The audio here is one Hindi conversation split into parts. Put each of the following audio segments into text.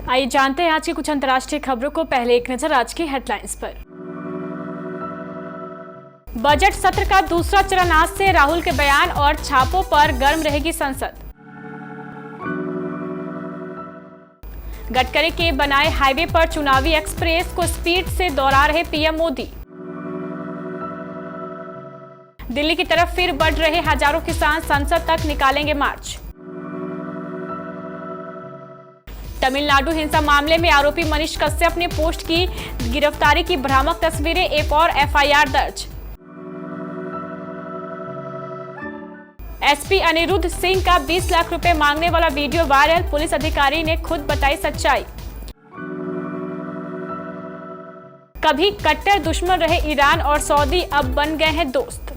आइए जानते हैं आज की कुछ अंतर्राष्ट्रीय खबरों को। पहले एक नजर आज की हेडलाइंस पर। बजट सत्र का दूसरा चरण आज से, राहुल के बयान और छापों पर गर्म रहेगी संसद। गडकरी के बनाए हाईवे पर चुनावी एक्सप्रेस को स्पीड से दौड़ा रहे पीएम मोदी। दिल्ली की तरफ फिर बढ़ रहे हजारों किसान, संसद तक निकालेंगे मार्च। तमिलनाडु हिंसा मामले में आरोपी मनीष कश्यप ने पोस्ट की गिरफ्तारी की भ्रामक तस्वीरें, एक और एफआईआर दर्ज। एसपी अनिरुद्ध सिंह का 20 लाख रुपए मांगने वाला वीडियो वायरल, पुलिस अधिकारी ने खुद बताई सच्चाई। कभी कट्टर दुश्मन रहे ईरान और सऊदी, अब बन गए हैं दोस्त।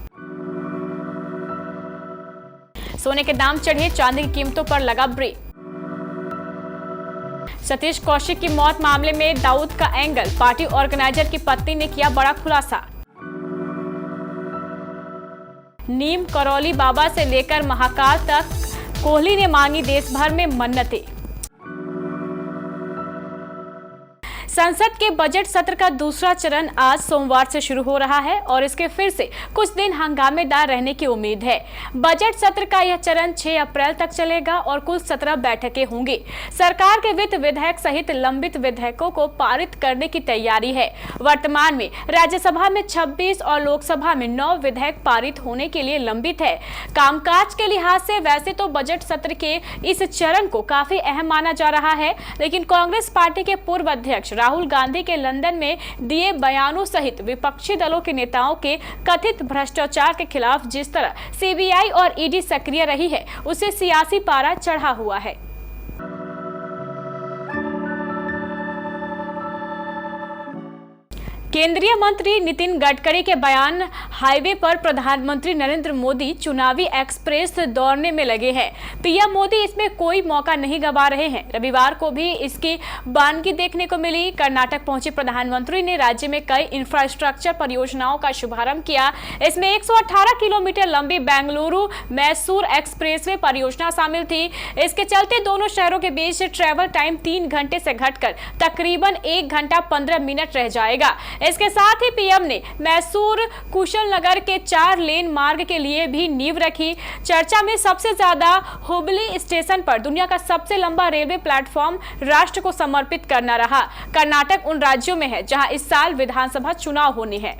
सोने के दाम चढ़े, चांदी की कीमतों पर लगा ब्रेक। सतीश कौशिक की मौत मामले में दाऊद का एंगल, पार्टी ऑर्गेनाइजर की पत्नी ने किया बड़ा खुलासा। नीम करौली बाबा से लेकर महाकाल तक कोहली ने मांगी देश भर में मन्नतें। संसद के बजट सत्र का दूसरा चरण आज सोमवार से शुरू हो रहा है और इसके फिर से कुछ दिन हंगामेदार रहने की उम्मीद है। बजट सत्र का यह चरण 6 अप्रैल तक चलेगा और कुल 17 बैठकें होंगी। सरकार के वित्त विधेयक सहित लंबित विधेयकों को पारित करने की तैयारी है। वर्तमान में राज्यसभा में 26 और लोकसभा में 9 विधेयक पारित होने के लिए लंबित है। कामकाज के लिहाज से वैसे तो बजट सत्र के इस चरण को काफी अहम माना जा रहा है, लेकिन कांग्रेस पार्टी के पूर्व अध्यक्ष राहुल गांधी के लंदन में दिए बयानों सहित विपक्षी दलों के नेताओं के कथित भ्रष्टाचार के खिलाफ जिस तरह सीबीआई और ईडी सक्रिय रही है, उससे सियासी पारा चढ़ा हुआ है। केंद्रीय मंत्री नितिन गडकरी के बयान, हाईवे पर प्रधानमंत्री नरेंद्र मोदी चुनावी एक्सप्रेस दौड़ने में लगे हैं। पीएम मोदी इसमें कोई मौका नहीं गंवा रहे हैं। रविवार को भी इसकी बानगी देखने को मिली। कर्नाटक पहुंचे प्रधानमंत्री ने राज्य में कई इंफ्रास्ट्रक्चर परियोजनाओं का शुभारंभ किया। इसमें 118 किलोमीटर लंबी बेंगलुरु मैसूर एक्सप्रेसवे परियोजना शामिल थी। इसके चलते दोनों शहरों के बीच ट्रैवल टाइम 3 घंटे से घटकर तकरीबन 1 घंटा 15 मिनट रह जाएगा। इसके साथ ही पीएम ने मैसूर कुशलनगर के 4 लेन मार्ग के लिए भी नींव रखी। चर्चा में सबसे ज्यादा हुबली स्टेशन पर दुनिया का सबसे लंबा रेलवे प्लेटफॉर्म राष्ट्र को समर्पित करना रहा। कर्नाटक उन राज्यों में है जहां इस साल विधानसभा चुनाव होने हैं।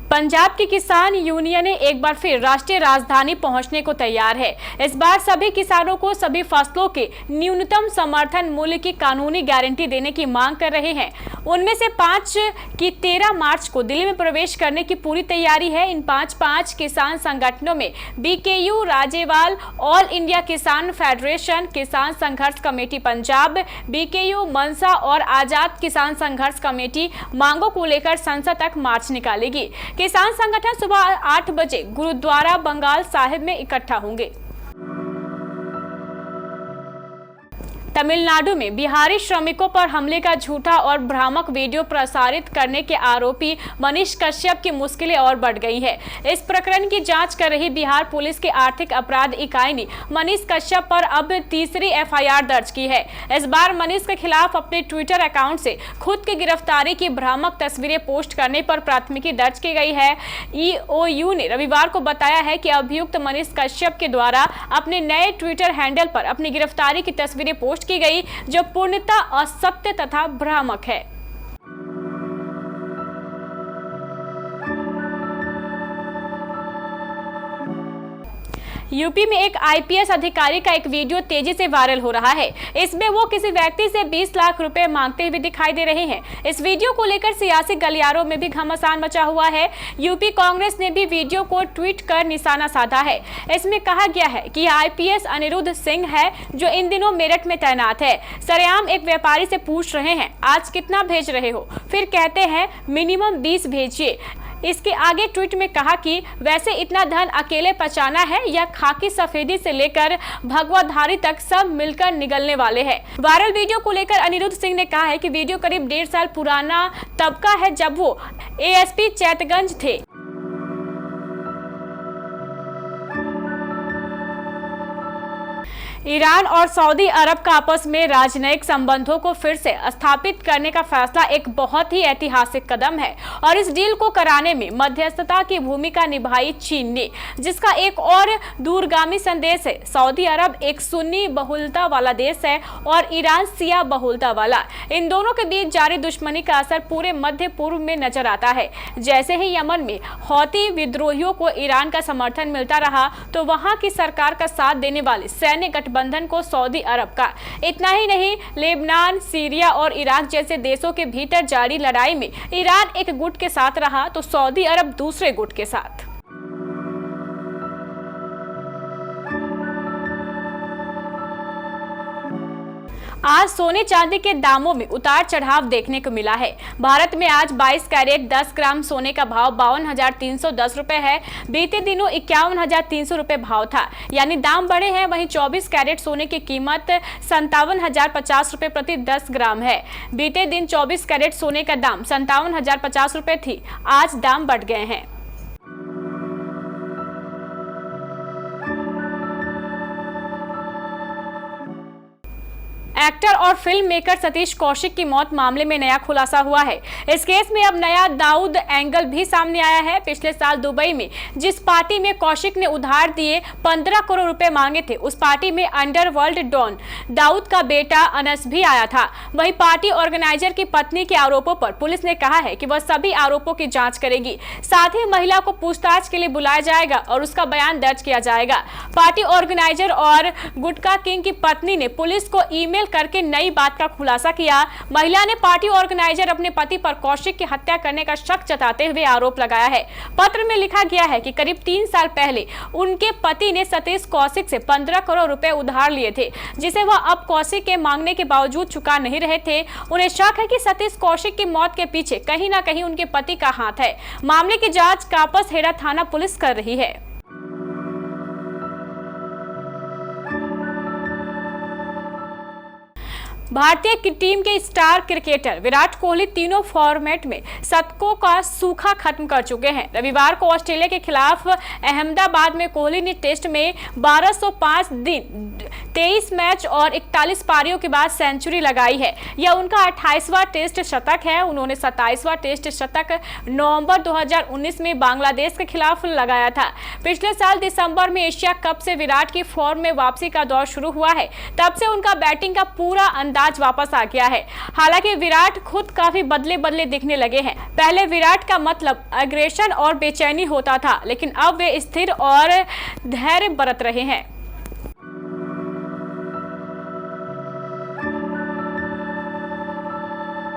पंजाब की किसान यूनियन एक बार फिर राष्ट्रीय राजधानी पहुंचने को तैयार है। इस बार सभी किसानों को सभी फसलों के न्यूनतम समर्थन मूल्य की कानूनी गारंटी देने की मांग कर रहे हैं। उनमें से 5 की 13 मार्च को दिल्ली में प्रवेश करने की पूरी तैयारी है। इन 5 किसान संगठनों में बीकेयू, राजेवाल, ऑल इंडिया किसान फेडरेशन, किसान संघर्ष कमेटी पंजाब, बीकेयू, मनसा और आजाद किसान संघर्ष कमेटी मांगों को लेकर संसद तक मार्च निकालेगी। किसान संगठन सुबह 8 बजे गुरुद्वारा बंगाल साहिब में इकट्ठा होंगे। तमिलनाडु में बिहारी श्रमिकों पर हमले का झूठा और भ्रामक वीडियो प्रसारित करने के आरोपी मनीष कश्यप की मुश्किलें और बढ़ गई है। इस प्रकरण की जांच कर रही बिहार पुलिस की आर्थिक अपराध इकाई ने मनीष कश्यप पर अब तीसरी एफआईआर दर्ज की है। इस बार मनीष के खिलाफ अपने ट्विटर अकाउंट से खुद की गिरफ्तारी की भ्रामक तस्वीरें पोस्ट करने पर प्राथमिकी दर्ज की गई है। ईओयू ने रविवार को बताया है कि अभियुक्त मनीष कश्यप के द्वारा अपने नए ट्विटर हैंडल पर अपनी गिरफ्तारी की तस्वीरें पोस्ट की गई, जो पूर्णतः असत्य तथा भ्रामक है। यूपी में एक आईपीएस अधिकारी का एक वीडियो तेजी से वायरल हो रहा है। इसमें वो किसी व्यक्ति से 20 लाख रुपए मांगते हुए दिखाई दे रहे हैं। इस वीडियो को लेकर सियासी गलियारों में भी घमासान मचा हुआ है। यूपी कांग्रेस ने भी वीडियो को ट्वीट कर निशाना साधा है। इसमें कहा गया है कि आईपीएस अनिरुद्ध सिंह है, जो इन दिनों मेरठ में तैनात है। सरेआम एक व्यापारी से पूछ रहे हैं, आज कितना भेज रहे हो? फिर कहते हैं मिनिमम 20 भेजिए। इसके आगे ट्वीट में कहा कि वैसे इतना धन अकेले पचाना है या खाकी सफेदी से लेकर भगवाधारी तक सब मिलकर निगलने वाले हैं। वायरल वीडियो को लेकर अनिरुद्ध सिंह ने कहा है कि वीडियो करीब 1.5 साल पुराना तब का है जब वो एएसपी चैतगंज थे। ईरान और सऊदी अरब का आपस में राजनयिक संबंधों को फिर से स्थापित करने का फैसला एक बहुत ही ऐतिहासिक कदम है और इस डील को कराने में मध्यस्थता की भूमिका निभाई चीन ने, जिसका एक और दूरगामी संदेश है। सऊदी अरब एक सुन्नी बहुलता वाला देश है और ईरान शिया बहुलता वाला। इन दोनों के बीच जारी दुश्मनी का असर पूरे मध्य पूर्व में नजर आता है। जैसे ही यमन में हौती विद्रोहियों को ईरान का समर्थन मिलता रहा तो वहां की सरकार का साथ देने वाले सैन्य गठबंधन को सऊदी अरब का। इतना ही नहीं, लेबनान, सीरिया और इराक जैसे देशों के भीतर जारी लड़ाई में ईरान एक गुट के साथ रहा तो सऊदी अरब दूसरे गुट के साथ। आज सोने चांदी के दामों में उतार चढ़ाव देखने को मिला है। भारत में आज 22 कैरेट 10 ग्राम सोने का भाव 52,310 रुपए है। बीते दिनों 51,300 रुपए भाव था, यानी दाम बढ़े हैं। वहीं 24 कैरेट सोने की कीमत 57,050 रुपए प्रति 10 ग्राम है। बीते दिन 24 कैरेट सोने का दाम 57,050 रुपए थी, आज दाम बढ़ गए हैं। एक्टर और फिल्म मेकर सतीश कौशिक की मौत मामले में नया खुलासा हुआ है। इस केस में अब नया दाऊद एंगल भी सामने आया है। पिछले साल दुबई में जिस पार्टी में कौशिक ने उधार दिए 15 करोड़ रुपए मांगे थे, उस पार्टी में अंडरवर्ल्ड डॉन दाऊद का बेटा अनस भी आया था। वहीं पार्टी ऑर्गेनाइजर की पत्नी के आरोपों पर पुलिस ने कहा है कि वह सभी आरोपों की जांच करेगी। साथ ही महिला को पूछताछ के लिए बुलाया जाएगा और उसका बयान दर्ज किया जाएगा। पार्टी ऑर्गेनाइजर और गुटका किंग की पत्नी ने पुलिस को ईमेल करके नई बात का खुलासा किया। महिला ने पार्टी ऑर्गेनाइजर अपने पति पर कौशिक की हत्या करने का शक जताते हुए आरोप लगाया है। पत्र में लिखा गया है कि करीब 3 साल पहले उनके पति ने सतीश कौशिक से 15 करोड़ रुपए उधार लिए थे, जिसे वह अब कौशिक के मांगने के बावजूद चुका नहीं रहे थे। उन्हें शक है कि सतीश कौशिक की मौत के पीछे कहीं ना कहीं उनके पति का हाथ है। मामले की जांच कापस हेड़ा थाना पुलिस कर रही है। भारतीय टीम के स्टार क्रिकेटर विराट कोहली तीनों फॉर्मेट में शतकों का सूखा खत्म कर चुके हैं। रविवार को ऑस्ट्रेलिया के खिलाफ अहमदाबाद में कोहली ने टेस्ट में 1205 दिन 23 मैच और 41 पारियों के बाद सेंचुरी लगाई है। यह उनका 28वां टेस्ट शतक है। उन्होंने 27वां टेस्ट शतक नवंबर 2019 में बांग्लादेश के खिलाफ लगाया था। पिछले साल दिसंबर में एशिया कप से विराट की फॉर्म में वापसी का दौर शुरू हुआ है। तब से उनका बैटिंग का पूरा अंदाज वापस आ गया है। हालांकि विराट खुद काफी बदले दिखने लगे हैं। पहले विराट का मतलब अग्रेशन और बेचैनी होता था, लेकिन अब वे स्थिर और धैर्य बरत रहे हैं।